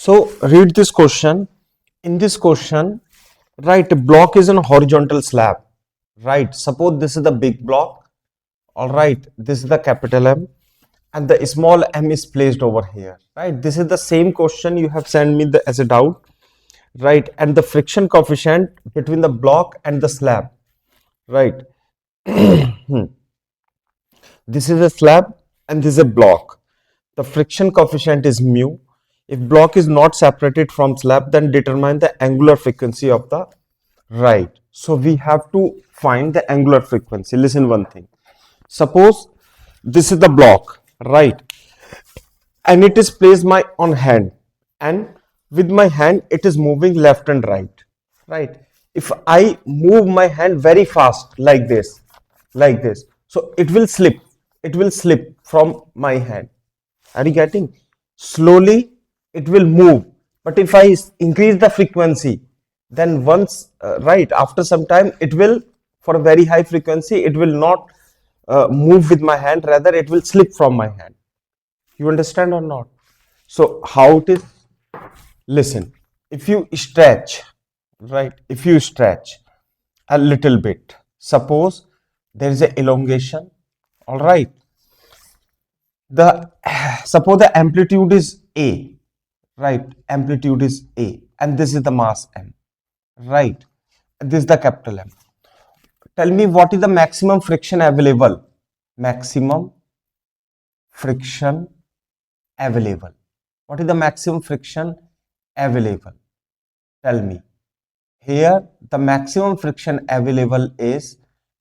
So read this question. In this question, right, a block is a horizontal slab, right? Suppose this is the big block, all right, this is the capital M, and the small m is placed over here, right? This is the same question you have sent me as a doubt, right? And the friction coefficient between the block and the slab, right? This is a slab and this is a block. The friction coefficient is mu. If block is not separated from slab, then determine the angular frequency of the right. So we have to find the angular frequency. Listen one thing. Suppose this is the block, right? And it is placed on hand, and with my hand it is moving left and right, right? If I move my hand very fast like this, so it will slip from my hand. Are you getting? Slowly it will move, but if I increase the frequency, then once right after some time it will, for a very high frequency, it will not move with my hand, rather it will slip from my hand. You understand or not? So how it is? Listen, if you stretch, right, if you stretch a little bit, suppose there is an elongation, all right, suppose the amplitude is A, right, amplitude is A, and this is the mass M, right, this is the capital M. Tell me what is the maximum friction available. Maximum friction available. What is the maximum friction available? Tell me. Here the maximum friction available is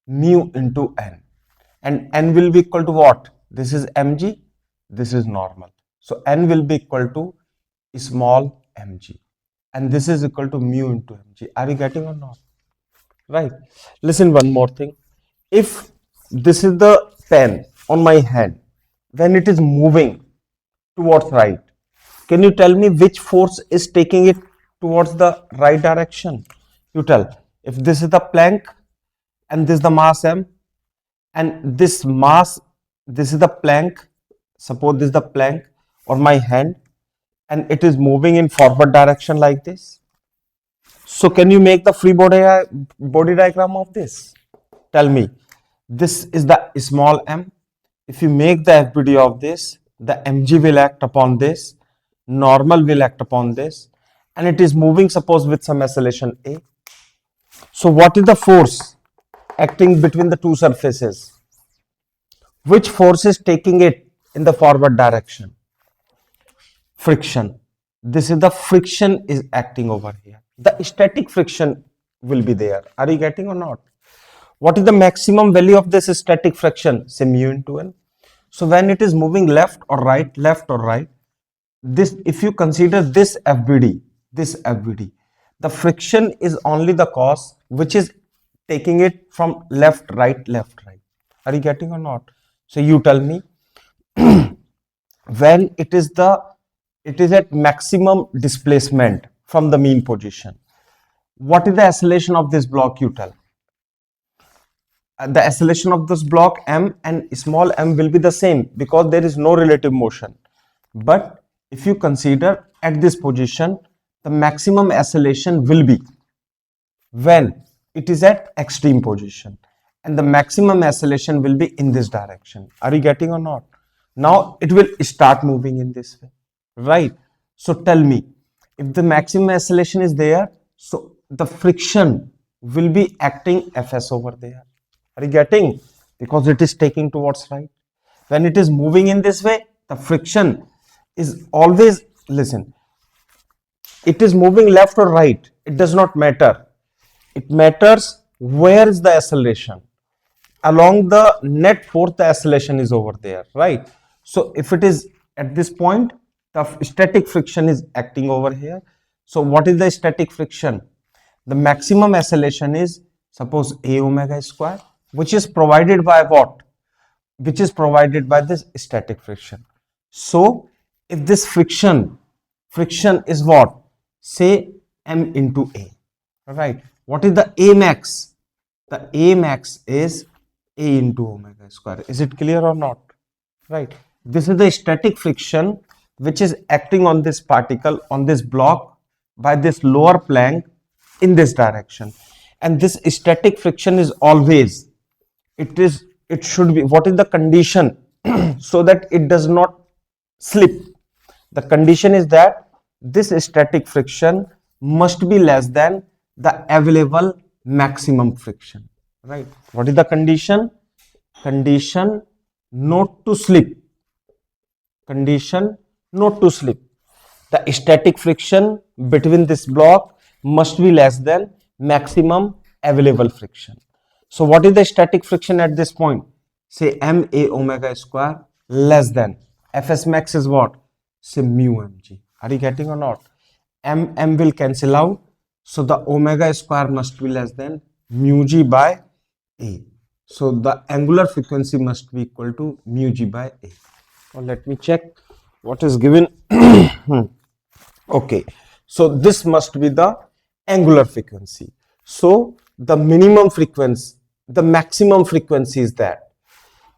mu into n, and n will be equal to what? This is mg, this is normal, so n will be equal to small mg, and this is equal to mu into mg. Are you getting or not? Right. Listen one more thing. If this is the pen on my hand, when it is moving towards right, can you tell me which force is taking it towards the right direction? You tell. If this is the plank and this is the mass m, and this is the plank, suppose this is the plank or my hand, and it is moving in forward direction like this. So can you make the free body diagram of this? Tell me. This is the small m. If you make the FBD of this, the mg will act upon this, normal will act upon this, and it is moving, suppose, with some acceleration A. So what is the force acting between the two surfaces? Which force is taking it in the forward direction? Friction. This is the friction is acting over here. The static friction will be there. Are you getting or not? What is the maximum value of this static friction? Say mu into n. So when it is moving left or right, this, if you consider this FBD, the friction is only the cause which is taking it from left, right. Are you getting or not? So you tell me, when it is at maximum displacement from the mean position, what is the acceleration of this block? You tell. The acceleration of this block m and small m will be the same because there is no relative motion. But if you consider at this position, the maximum acceleration will be when it is at extreme position, and the maximum acceleration will be in this direction. Are you getting or not? Now it will start moving in this way, right? So tell me, if the maximum acceleration is there, so the friction will be acting Fs over there. Are you getting? Because it is taking towards right. When it is moving in this way, the friction is always, listen, it is moving left or right, it does not matter. It matters where is the acceleration. Along the net force, the acceleration is over there, right? So if it is at this point, the static friction is acting over here. So what is the static friction? The maximum acceleration is, suppose, a omega square, which is provided by what? Which is provided by this static friction. So if this friction is what? Say m into a, right? What is the a max? The a max is a into omega square. Is it clear or not? Right. This is the static friction which is acting on this particle, on this block by this lower Planck in this direction. And this static friction is always, it should be, what is the condition so that it does not slip? The condition is that this static friction must be less than the available maximum friction, right? What is the condition? Condition not to slip. Condition not to slip. The static friction between this block must be less than maximum available friction. So what is the static friction at this point? Say ma omega square less than Fs max is what? Say mu mg. Are you getting or not? M will cancel out. So the omega square must be less than mu g by a. So the angular frequency must be equal to mu g by a. Or let me check what is given. Okay, so this must be the angular frequency. So the minimum frequency, the maximum frequency is that.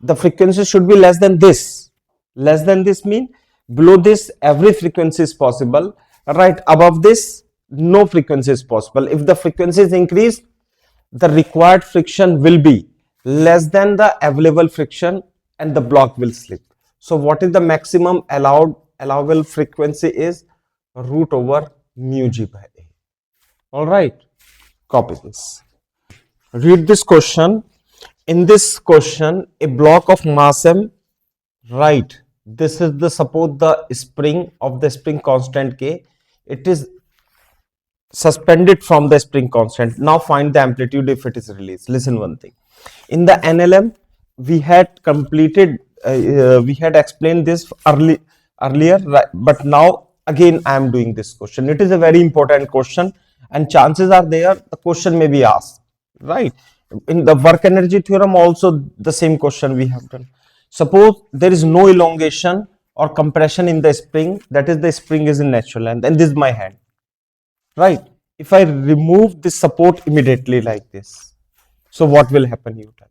The frequency should be less than this. Less than this mean below this every frequency is possible. Right above this no frequency is possible. If the frequency is increased, the required friction will be less than the available friction and the block will slip. So what is the maximum allowable frequency is root over mu g by a. All right, copy this. Read this question. In this question, a block of mass m, right, this is the, suppose the spring of the spring constant k, it is suspended from the spring constant. Now find the amplitude if it is released. Listen one thing. In the NLM, we had completed, we had explained this earlier, right? But now again I am doing this question. It is a very important question and chances are there the question may be asked, right? In the work energy theorem also the same question we have done. Suppose there is no elongation or compression in the spring, that is the spring is in natural length and this is my hand, right? If I remove this support immediately like this, so what will happen, you tell?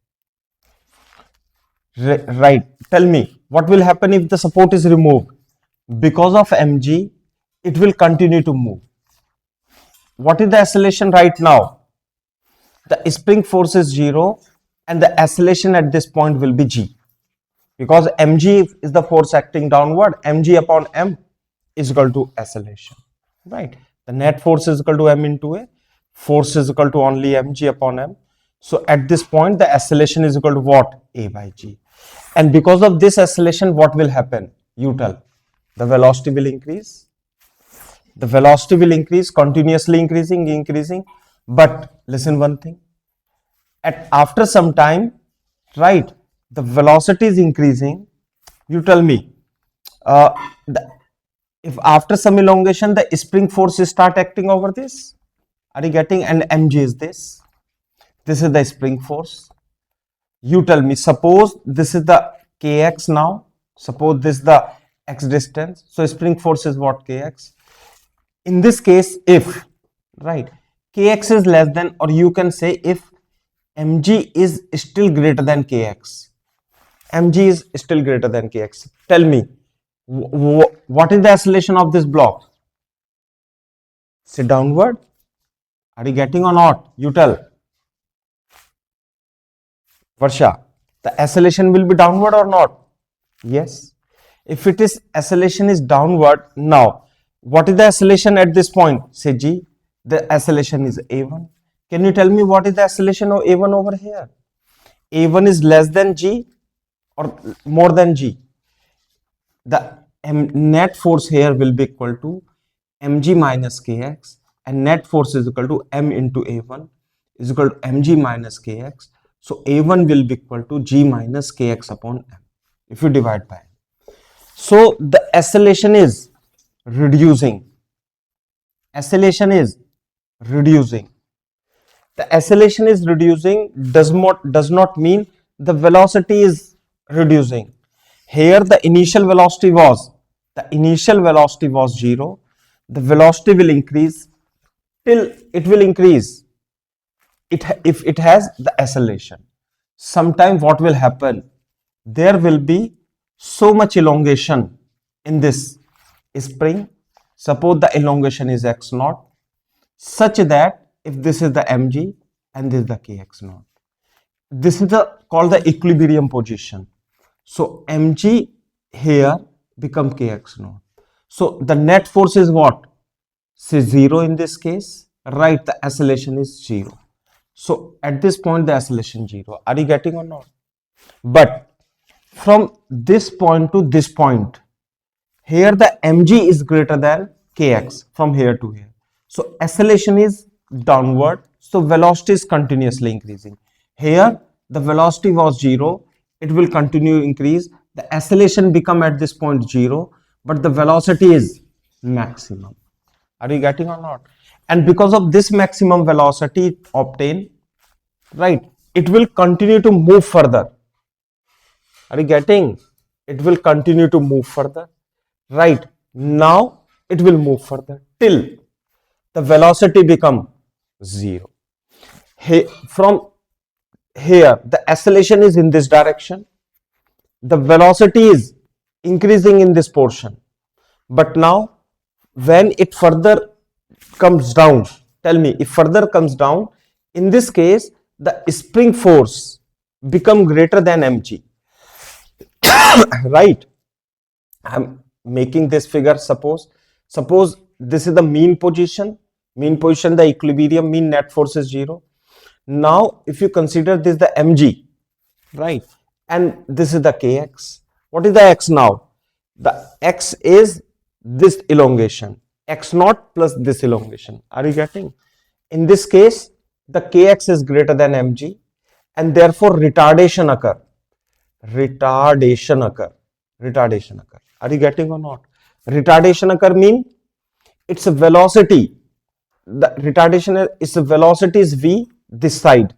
Right, tell me what will happen if the support is removed? Because of mg it will continue to move. What is the acceleration right now? The spring force is 0 and the acceleration at this point will be g, because mg is the force acting downward. Mg upon m is equal to acceleration, right? The net force is equal to m into a, force is equal to only mg upon m. So at this point the acceleration is equal to what? A by g. And because of this acceleration what will happen? You tell. The velocity will increase. The velocity will increase, continuously increasing. But listen one thing. After some time, right, the velocity is increasing. You tell me, if after some elongation the spring force start acting over this, are you getting? And mg is this. This is the spring force. You tell me, suppose this is the kx now, suppose this is the x distance, so spring force is what? Kx. In this case, if, right, kx is less than, or you can say if mg is still greater than kx, mg is still greater than kx, tell me what is the acceleration of this block? Say downward. Are you getting or not? You tell. Varsha, the acceleration will be downward or not? Yes. If it is acceleration is downward, now what is the acceleration at this point? Say g. The acceleration is a1. Can you tell me what is the acceleration of a1 over here? a1 is less than g or more than g? The net force here will be equal to mg minus kx, and net force is equal to m into a1 is equal to mg minus kx. So a1 will be equal to g minus kx upon m if you divide by m. So the acceleration is reducing. Acceleration is reducing. The acceleration is reducing does not mean the velocity is reducing. Here the initial velocity was 0. The velocity will increase till it will increase if it has the acceleration. Sometime what will happen? There will be so much elongation in this spring. Suppose the elongation is x0, such that if this is the mg and this is the kx0, this is the called the equilibrium position. So mg here become kx0. So the net force is what? Say 0 in this case, right? The acceleration is 0. So at this point the acceleration 0. Are you getting or not? But from this point to this point, here the mg is greater than kx from here to here. So acceleration is downward. So velocity is continuously increasing. Here the velocity was 0. It will continue increase. The acceleration become at this point 0, but the velocity is maximum. Are you getting or not? And because of this maximum velocity obtained, right, it will continue to move further. Are you getting? It will continue to move further. Right, now it will move further till the velocity become 0. From here the acceleration is in this direction, the velocity is increasing in this portion, but now when it further comes down, tell me, if further comes down, in this case the spring force become greater than mg. Right, I'm making this figure. Suppose this is the mean position, the equilibrium, mean net force is 0. Now if you consider this the mg, right, and this is the kx, what is the x now? The x is this elongation, x0 plus this elongation. Are you getting? In this case the kx is greater than mg, and therefore retardation occur. Are you getting or not? Retardation occur mean it's a velocity. The retardation is a velocity is v this side.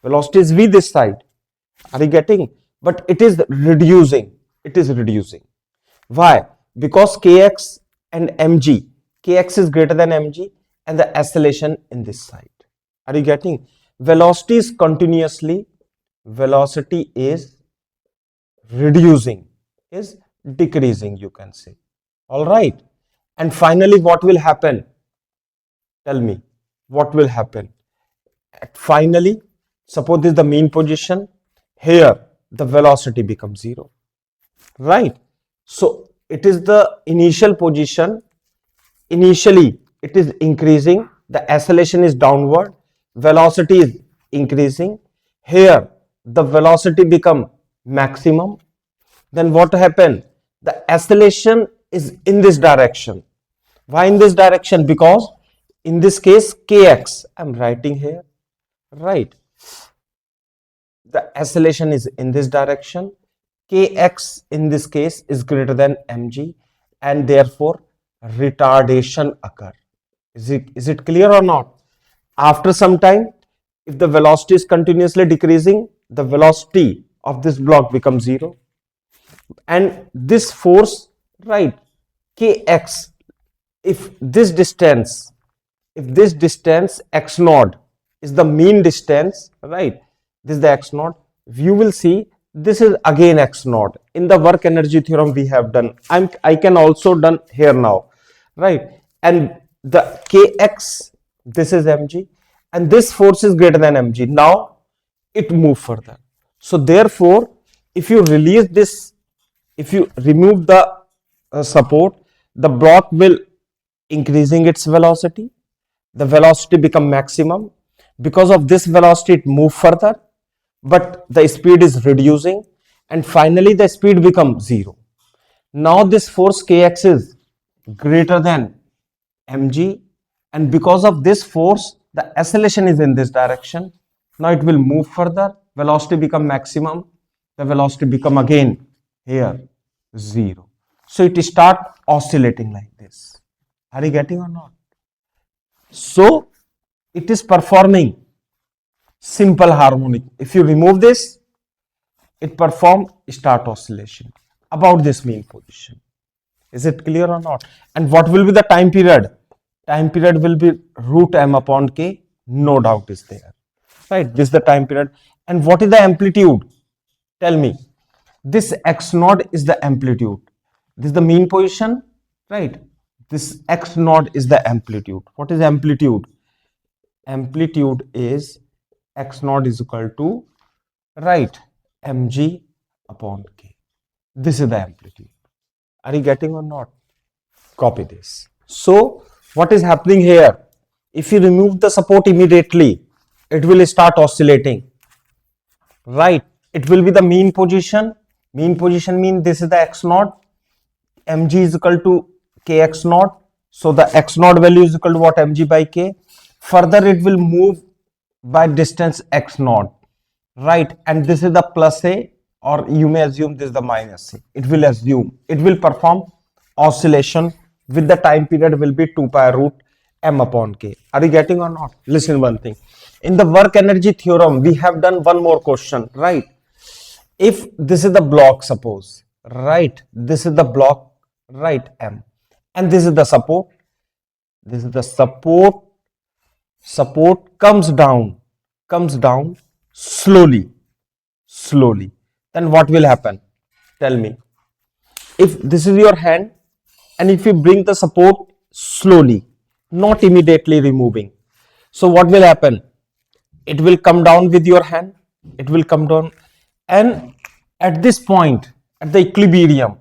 Velocity is v this side. Are you getting? But it is reducing. Why? Because kx and mg, kx is greater than mg, and the acceleration in this side. Are you getting? Velocity is continuously, velocity is reducing, is decreasing, you can say. All right. And finally, what will happen? Tell me, what will happen? Finally, suppose this is the mean position. Here, the velocity becomes 0. Right. So it is the initial position. Initially, it is increasing. The acceleration is downward. Velocity is increasing. Here, the velocity become maximum. Then what happened? The acceleration is in this direction. Why in this direction? Because in this case kx, I'm writing here, right, the acceleration is in this direction, kx in this case is greater than mg, and therefore retardation occur. Is it clear or not? After some time, if the velocity is continuously decreasing, the velocity of this block becomes 0, and this force, right, kx, if this distance x naught is the mean distance, right, this is the x naught, you will see this is again x naught. In the work energy theorem we have done, I can also done here now, right, and the kx, this is mg, and this force is greater than mg. Now it move further. So therefore, if you release this, if you remove the support, the block will increasing its velocity. The velocity become maximum. Because of this velocity, it move further, but the speed is reducing, and finally the speed becomes 0. Now this force kx is greater than mg, and because of this force, the acceleration is in this direction. Now it will move further, velocity become maximum, the velocity become again here 0. So it start oscillating like this. Are you getting or not? So it is performing simple harmonic. If you remove this, it perform start oscillation about this mean position. Is it clear or not? And what will be the time period? Time period will be root m upon k, no doubt is there. Right, this is the time period. And what is the amplitude? Tell me. This x naught is the amplitude. This is the mean position, right? This x naught is the amplitude. What is amplitude? Amplitude is x naught is equal to, right, mg upon k. This is the amplitude. Are you getting or not? Copy this. So what is happening here? If you remove the support immediately, it will start oscillating, right? It will be the mean position. Mean position means this is the x naught. Mg is equal to kx naught. So the x naught value is equal to what? Mg by k. Further it will move by distance x naught, right? And this is the plus a, or you may assume this is the minus a. It will perform oscillation with the time period will be 2 pi root m upon k. Are you getting or not? Listen one thing. In the work energy theorem, we have done one more question, right? If this is the block, suppose, right? This is the block, right, m, and this is the support. This is the support. Support comes down slowly. Then what will happen? Tell me. If this is your hand, and if you bring the support slowly, not immediately removing, so what will happen? It will come down with your hand. It will come down, and at this point, at the equilibrium,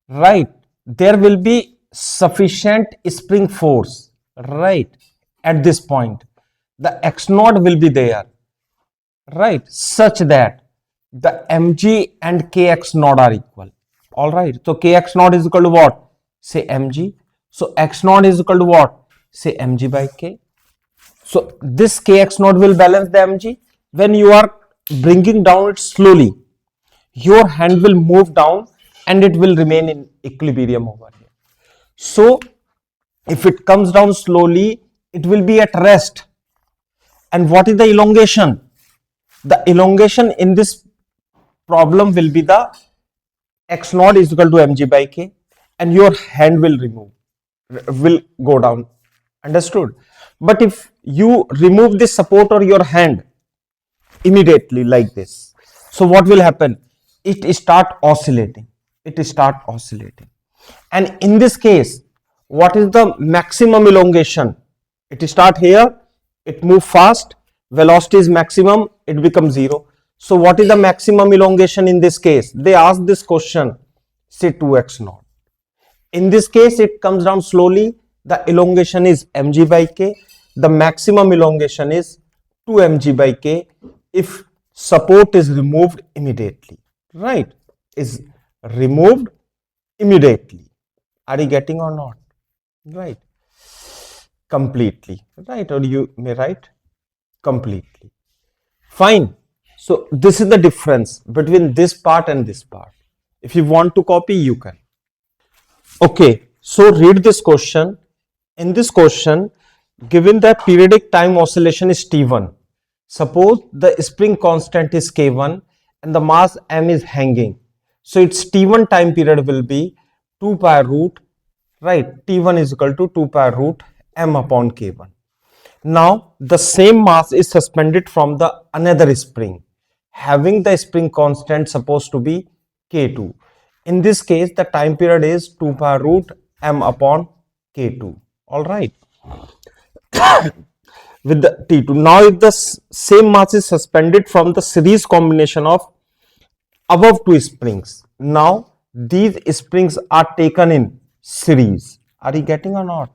right, there will be sufficient spring force, right? At this point, the x naught will be there, right, such that the mg and kx naught are equal. All right, so kx naught is equal to what? Say mg. So x naught is equal to what? Say mg by k. So this kx naught will balance the mg. When you are bringing down it slowly, your hand will move down and it will remain in equilibrium over here. So if it comes down slowly, it will be at rest. And what is the elongation? The elongation in this problem will be the x naught is equal to mg by k, and your hand will go down. Understood? But if you remove this support or your hand immediately like this, so what will happen? It start oscillating. And in this case, what is the maximum elongation? It start here, it move fast, velocity is maximum, it becomes 0. So what is the maximum elongation in this case? They ask this question, say 2x naught. In this case, it comes down slowly, the elongation is mg by k, the maximum elongation is 2 mg by k if support is removed immediately, right? Is removed immediately. Are you getting or not? Right? Completely, right? Or you may write completely. Fine. So this is the difference between this part and this part. If you want to copy, you can. Okay, so read this question. In this question, given that periodic time oscillation is T1, suppose the spring constant is K1 and the mass M is hanging. So its T1 time period will be 2 pi root, right? T1 is equal to 2 pi root M upon K1. Now the same mass is suspended from the another spring, having the spring constant supposed to be K2. In this case, the time period is 2 pi root M upon K2. All right. With the T2. Now if the same mass is suspended from the series combination of above two springs, now these springs are taken in series. Are you getting or not?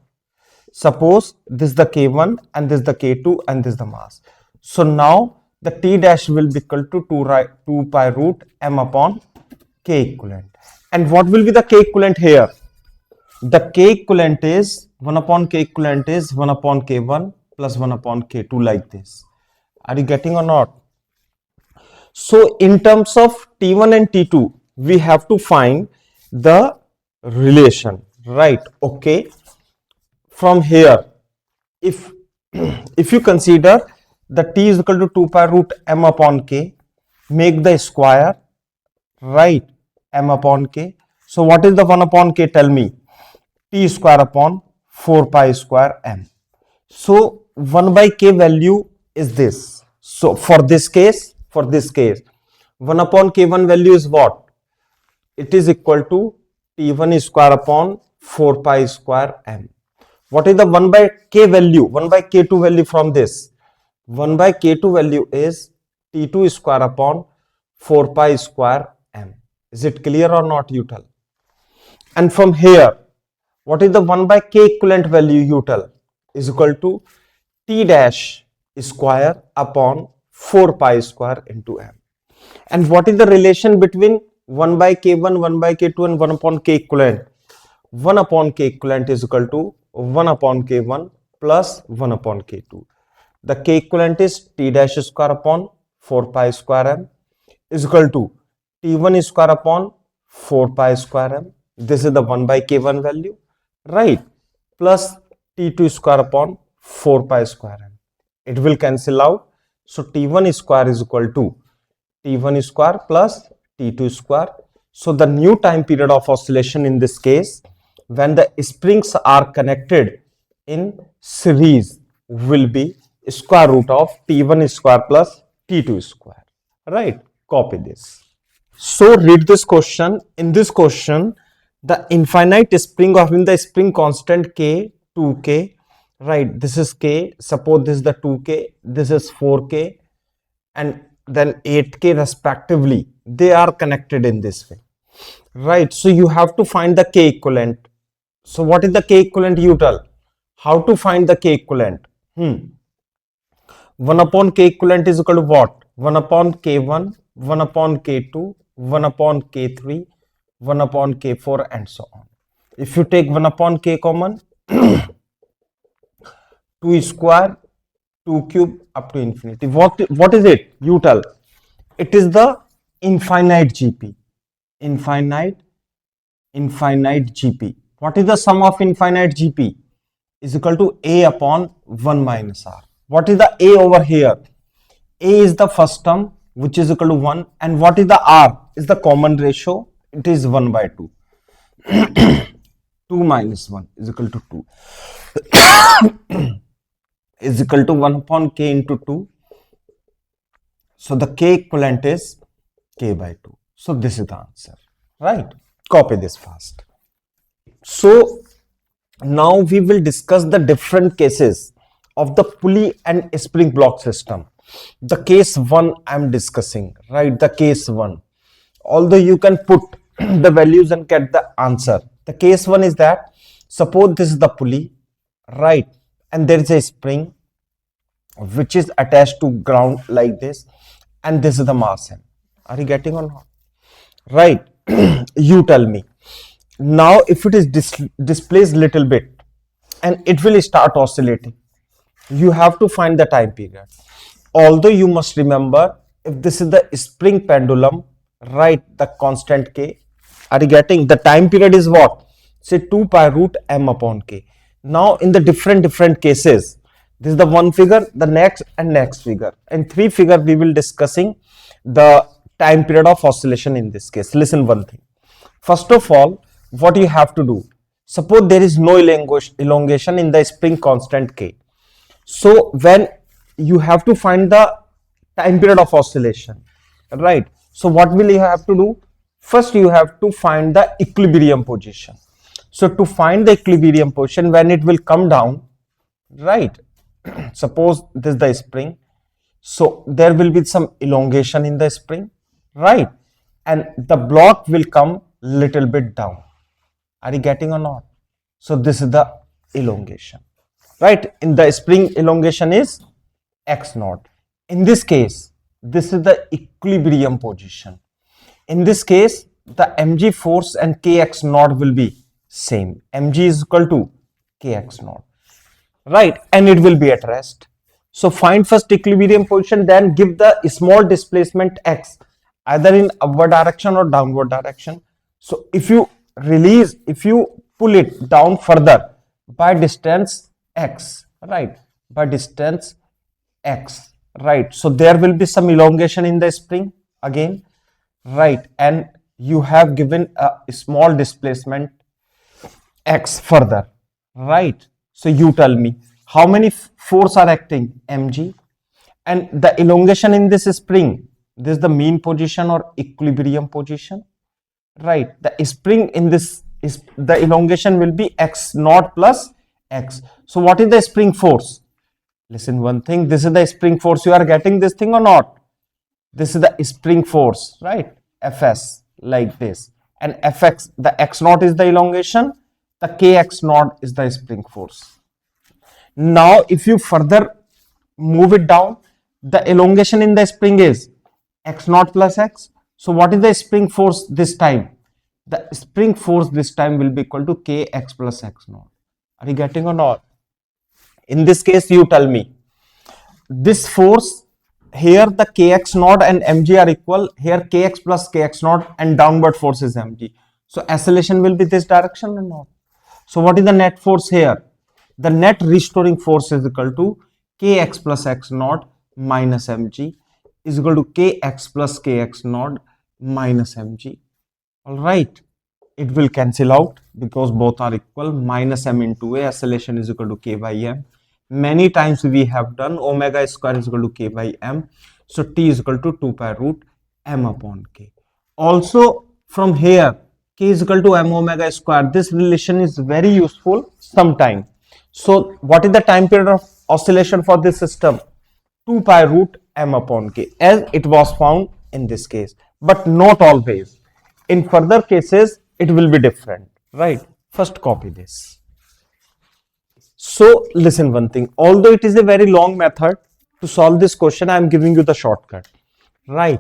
Suppose this is the K1 and this is the K2 and this is the mass. So now the T dash will be equal to 2 pi root M upon K equivalent. And what will be the K equivalent here? The K equivalent is 1 upon K equivalent is 1 upon K1 plus 1 upon K2 like this. Are you getting or not? So in terms of T1 and T2, we have to find the relation, right? Okay. From here, if you consider the T is equal to 2 pi root M upon K, make the square, right, M upon K. So what is the 1 upon K? Tell me. T square upon 4 pi square M. So 1 by K value is this. So for this case, 1 upon K1 value is what? It is equal to T1 square upon 4 pi square m. What is the 1 by k value, 1 by k2 value from this? 1 by k2 value is T2 square upon 4 pi square m. Is it clear or not, you tell? And from here, what is the 1 by k equivalent value, you tell? Is equal to T dash square upon 4 pi square into m. And what is the relation between 1 by k1, 1 by k2 and 1 upon k equivalent? 1 upon k equivalent is equal to 1 upon k1 plus 1 upon k2. The k equivalent is T dash square upon 4 pi square m is equal to T1 square upon 4 pi square m. This is the 1 by k1 value, right? Plus T2 square upon 4 pi square m. It will cancel out. So T1 square is equal to T1 square plus T2 square. So the new time period of oscillation in this case, when the springs are connected in series, will be square root of T1 square plus T2 square, right? Copy this. So read this question. In this question, the infinite spring of the spring constant K, 2K, right? This is K, suppose this is the 2K, this is 4K and then 8K respectively. They are connected in this way, right? So you have to find the K equivalent. So what is the K equivalent, you tell? How to find the K equivalent? 1 upon K equivalent is equal to what? 1 upon K1, 1 upon K2, 1 upon K3, 1 upon K4 and so on. If you take 1 upon K common, 2 square, 2 cube up to infinity. What is it? You tell. It is the infinite GP. Infinite GP. What is the sum of infinite GP? Is equal to A upon 1 minus R. What is the A over here? A is the first term, which is equal to 1. And what is the R? Is the common ratio. It is 1 by 2. 2 minus 1 is equal to 2. Is equal to 1 upon K into 2. So the K equivalent is K by 2. So this is the answer, right? Copy this fast. So now we will discuss the different cases of the pulley and spring block system. The case 1 I am discussing, right? The case 1. Although you can put the values and get the answer. The case 1 is that, suppose this is the pulley, right? And there is a spring which is attached to ground like this, and this is the mass m. Are you getting or not? Right? You tell me. Now if it is displaced little bit and it will start oscillating, you have to find the time period. Although you must remember, if this is the spring pendulum, right, the constant K, are you getting? The time period is what? Say 2 pi root m upon K. Now in the different cases, this is the one figure, the next and next figure. In 3 figure we will discussing the time period of oscillation in this case. Listen one thing. First of all, what you have to do, suppose there is no elongation in the spring constant K. So when you have to find the time period of oscillation, right? So what will you have to do? First you have to find the equilibrium position. So to find the equilibrium position, when it will come down, right? Suppose this is the spring. So there will be some elongation in the spring, right? And the block will come little bit down. Are you getting or not? So this is the elongation, right? In the spring, elongation is x naught. In this case, this is the equilibrium position. In this case, the mg force and kx naught will be same. Mg is equal to kx naught, right? And it will be at rest. So find first equilibrium position, then give the small displacement x, either in upward direction or downward direction. So if you release, if you pull it down further by distance x, right? By distance x, right? So there will be some elongation in the spring again, right? And you have given a small displacement x further, right? So you tell me how many force are acting? Mg. And the elongation in this spring, this is the mean position or equilibrium position, right? The spring in this is the elongation will be x naught plus x. So what is the spring force? Listen one thing, this is the spring force. You are getting this thing or not? This is the spring force, right? Fs, like this, and Fx, the x naught is the elongation, the kx naught is the spring force. Now if you further move it down, the elongation in the spring is x naught plus x. So what is the spring force this time? The spring force this time will be equal to kx plus x naught. Are you getting or not? In this case, you tell me. This force here, the kx naught and mg are equal. Here kx plus kx naught and downward force is mg. So acceleration will be this direction or not? So what is the net force here? The net restoring force is equal to kx plus x naught minus mg is equal to kx plus kx naught minus mg. All right, it will cancel out because both are equal. Minus m into a, acceleration is equal to k by m. Many times we have done omega square is equal to k by m. So t is equal to 2 pi root m upon k. Also from here, k is equal to m omega square. This relation is very useful sometime. So what is the time period of oscillation for this system? 2 pi root m upon k, as it was found in this case, but not always. In further cases, it will be different, right? First copy this. So listen one thing, although it is a very long method to solve this question, I am giving you the shortcut, right?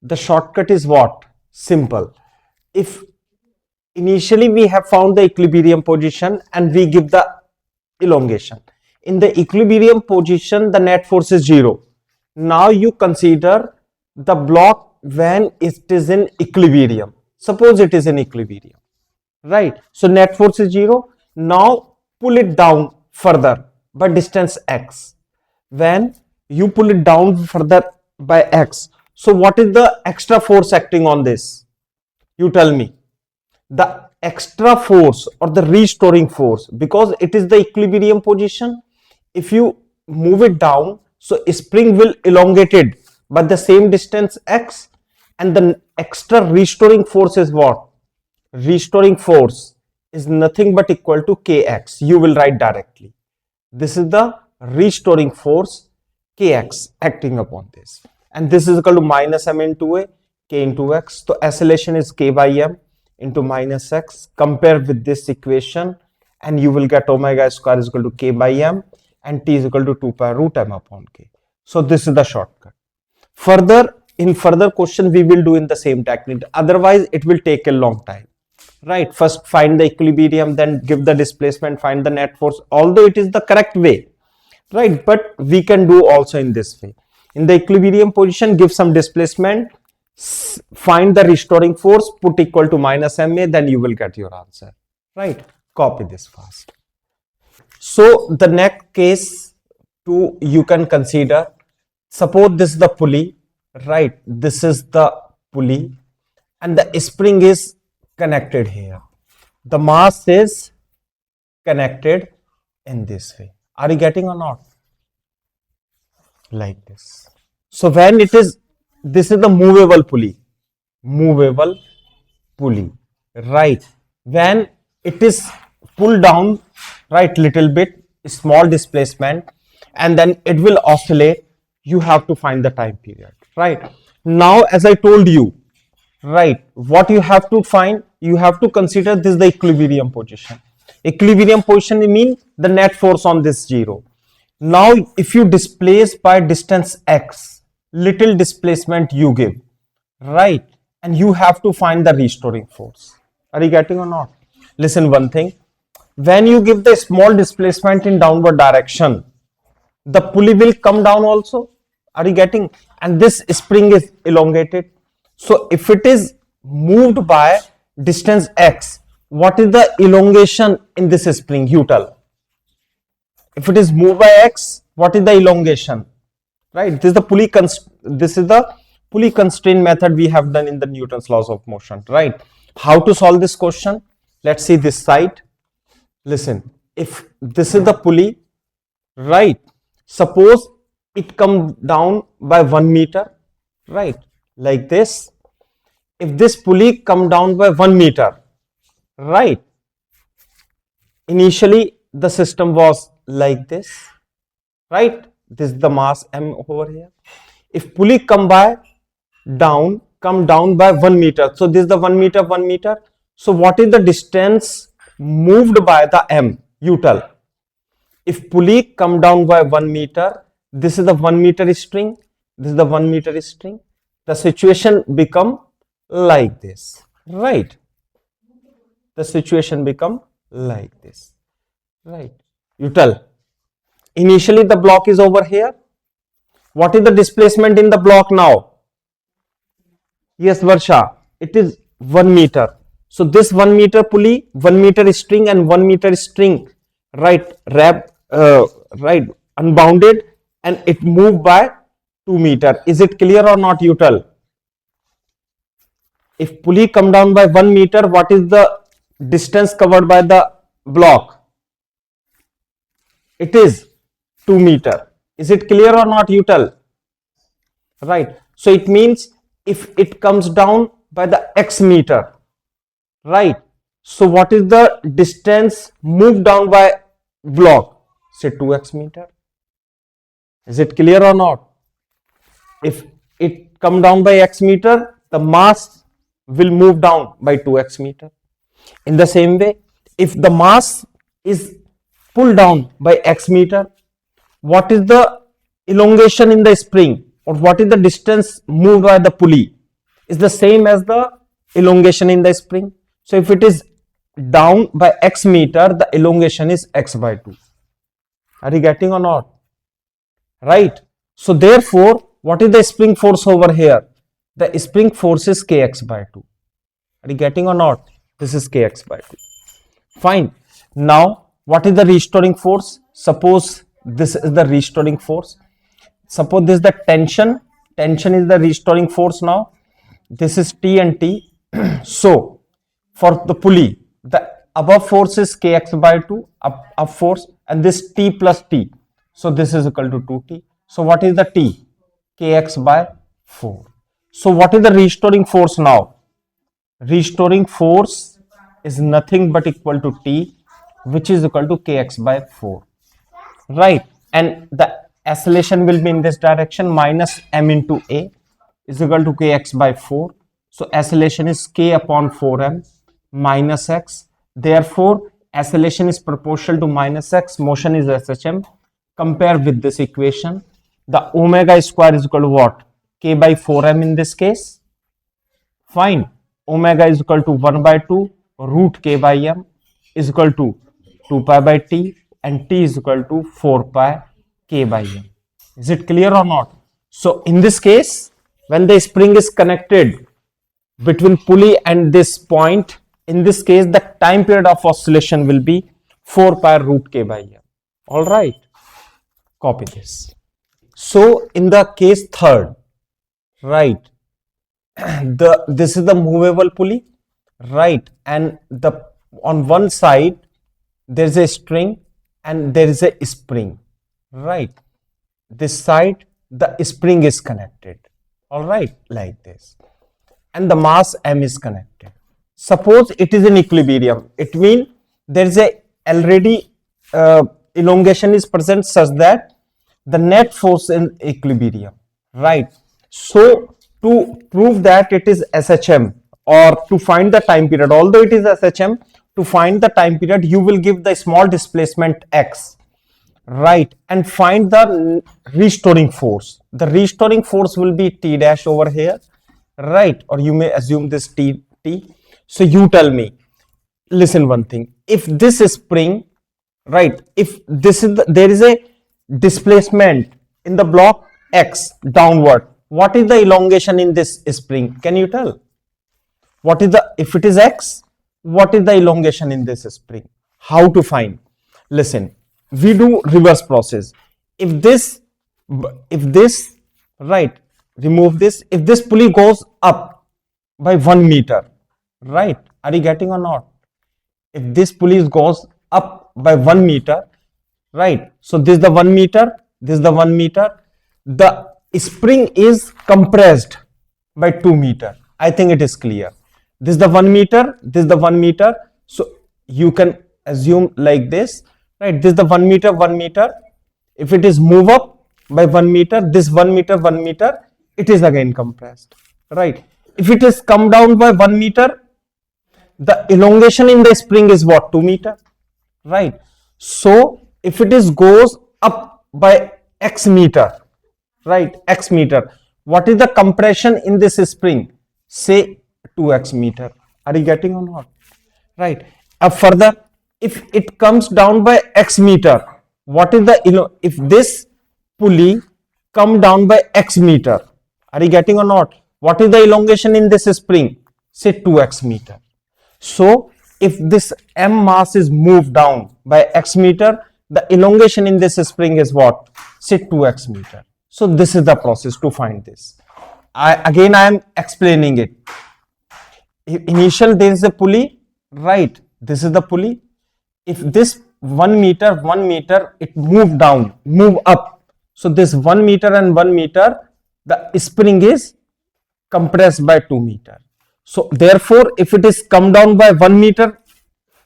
The shortcut is what? Simple. If initially we have found the equilibrium position and we give the elongation. In the equilibrium position, the net force is 0. Now you consider the block when it is in equilibrium. Suppose it is in equilibrium, right? So net force is 0. Now pull it down further by distance x. When you pull it down further by x, so what is the extra force acting on this? You tell me. The extra force or the restoring force, because it is the equilibrium position. If you move it down, so spring will elongate it by the same distance x, and the extra restoring force is what? Restoring force is nothing but equal to kx. You will write directly. This is the restoring force kx acting upon this, and this is equal to minus m into a, k into x. So acceleration is k by m into minus x. Compare with this equation and you will get omega square is equal to k by m and t is equal to 2 pi root m upon k. So this is the shortcut. Further, in further question we will do in the same technique, otherwise it will take a long time, right? First find the equilibrium, then give the displacement, find the net force, although it is the correct way, right? But we can do also in this way. In the equilibrium position, give some displacement, find the restoring force, put equal to minus ma, then you will get your answer, right? Copy this fast. So the next case too you can consider, suppose this is the pulley, right? This is the pulley and the spring is connected here. The mass is connected in this way. Are you getting or not? Like this. So when it is, this is the movable pulley, right? When it is pulled down, right, little bit, small displacement, and then it will oscillate. You have to find the time period, right? Now, as I told you, right, what you have to find, you have to consider this the equilibrium position. Equilibrium position means the net force on this 0. Now, if you displace by distance x, little displacement you give, right, and you have to find the restoring force. Are you getting or not? Listen one thing, when you give the small displacement in downward direction, the pulley will come down also. Are you getting? And this spring is elongated. So if it is moved by distance x, what is the elongation in this spring? You tell. If it is moved by x, what is the elongation? Right? This is the pulley constraint method we have done in the Newton's laws of motion. Right? How to solve this question? Let's see this side. Listen, if this is the pulley, right? Suppose it comes down by 1 meter, right? Like this. If this pulley come down by 1 meter, right? Initially the system was like this, right? This is the mass M over here. If pulley come down by 1 meter, so this is the 1 meter, 1 meter. So what is the distance moved by the M? You tell. If pulley come down by 1 meter, this is the 1 meter string, this is the 1 meter string, the situation become like this, right? The situation become like this, right? You tell. Initially the block is over here. What is the displacement in the block now? Yes, Varsha, it is 1 meter. So this 1 meter pulley, 1 meter string and 1 meter string, right, right, unbounded, and it moved by 2 meter. Is it clear or not, you tell? If pulley come down by 1 meter, what is the distance covered by the block? It is 2 meter. Is it clear or not, you tell? Right. So it means if it comes down by the x meter, right? So what is the distance moved down by block? Say 2x meter. Is it clear or not? If it come down by x meter, the mass will move down by 2x meter. In the same way, if the mass is pulled down by x meter, what is the elongation in the spring, or what is the distance moved by the pulley? Is the same as the elongation in the spring. So if it is down by x meter, the elongation is x by 2. Are you getting or not? Right. So therefore, what is the spring force over here? The spring force is kx by 2. Are you getting or not? This is kx by 2. Fine. Now, what is the restoring force? Suppose this is the restoring force. Suppose this is the tension. Tension is the restoring force now. This is T and T. So, for the pulley, the above force is kx by 2, up force, and this T plus T. So, this is equal to 2T. So, what is the T? Kx by 4. So, what is the restoring force now? Restoring force is nothing but equal to T, which is equal to kx by 4. Right. And the acceleration will be in this direction, minus m into a is equal to kx by 4. So acceleration is k upon 4m minus x. Therefore, acceleration is proportional to minus x. Motion is SHM. Compare with this equation. The omega square is equal to what? K by 4m in this case. Fine. Omega is equal to 1 by 2 root k by m is equal to 2 pi by t, and t is equal to 4 pi k by m. Is it clear or not? So in this case, when the spring is connected between pulley and this point, in this case the time period of oscillation will be 4 pi root k by m. All right, copy this. So in the case third, right, this is the movable pulley, right, and on one side there is a string and there is a spring, right. This side the spring is connected, all right, like this, and the mass m is connected. Suppose it is in equilibrium, it means there is a already elongation is present such that the net force in equilibrium, right. So to prove that it is SHM, or to find the time period, although it is SHM, to find the time period you will give the small displacement x, right, and find the restoring force. The restoring force will be T dash over here, right, or you may assume this T. So you tell me, listen one thing, if this spring, right, if this is there is a displacement in the block x downward, what is the elongation in this spring? Can you tell? What is the, if it is x, what is the elongation in this spring? How to find? Listen, we do reverse process. If this, right, remove this, if this pulley goes up by 1 meter, right, are you getting or not? If this pulley goes up by 1 meter, right, so this is the 1 meter, this is the 1 meter, the spring is compressed by 2 meter. I think it is clear. This is the 1 meter, this is the 1 meter. So you can assume like this, right? This is the 1 meter, 1 meter. If it is move up by 1 meter, this 1 meter, 1 meter, it is again compressed, right? If it is come down by 1 meter, the elongation in the spring is what? 2 meter, right? So if it is goes up by x meter, right, x meter, what is the compression in this spring? Say 2x meter. Are you getting or not? Right. Further, if it comes down by x meter, what is the, if this pulley come down by x meter, are you getting or not? What is the elongation in this spring? Say 2x meter. So if this m mass is moved down by x meter, the elongation in this spring is what? Say 2x meter. So this is the process to find this. I am explaining it. Initial there is a pulley, right? This is the pulley. If this 1 meter, 1 meter, it move down, move up. So this 1 meter and 1 meter, the spring is compressed by 2 meter. So therefore, if it is come down by 1 meter,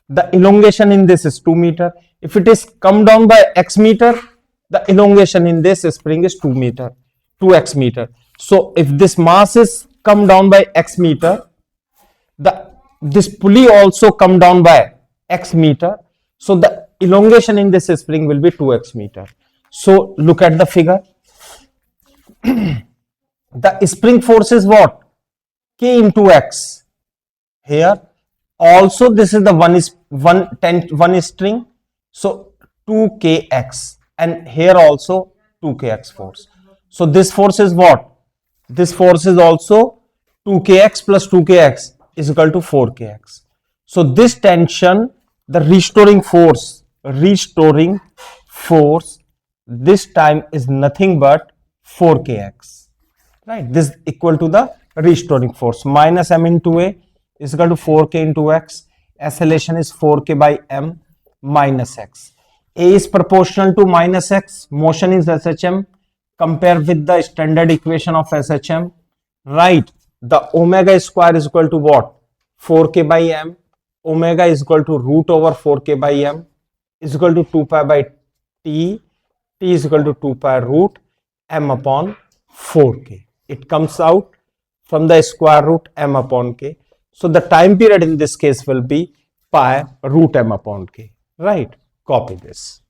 the elongation in this is 2 meter. If it is come down by x meter, the elongation in this spring is 2 meter, 2x meter. So if this mass is come down by x meter, this pulley also come down by x meter. So the elongation in this spring will be 2x meter. So look at the figure. The spring force is what? K into x. Here also this is the one string. So 2kx, and here also 2kx force. So this force is what? This force is also 2kx plus 2kx is equal to 4kx. So this tension, the restoring force this time is nothing but 4kx, right? This is equal to the restoring force. Minus m into a is equal to 4k into x. Acceleration is 4k by m minus x. A is proportional to minus x. Motion is SHM. Compare with the standard equation of SHM, right? The omega square is equal to what? 4k by m. Omega is equal to root over 4k by m is equal to 2 pi by t. T is equal to 2 pi root m upon 4k. It comes out from the square root m upon k. So the time period in this case will be pi root m upon k, right? Copy this.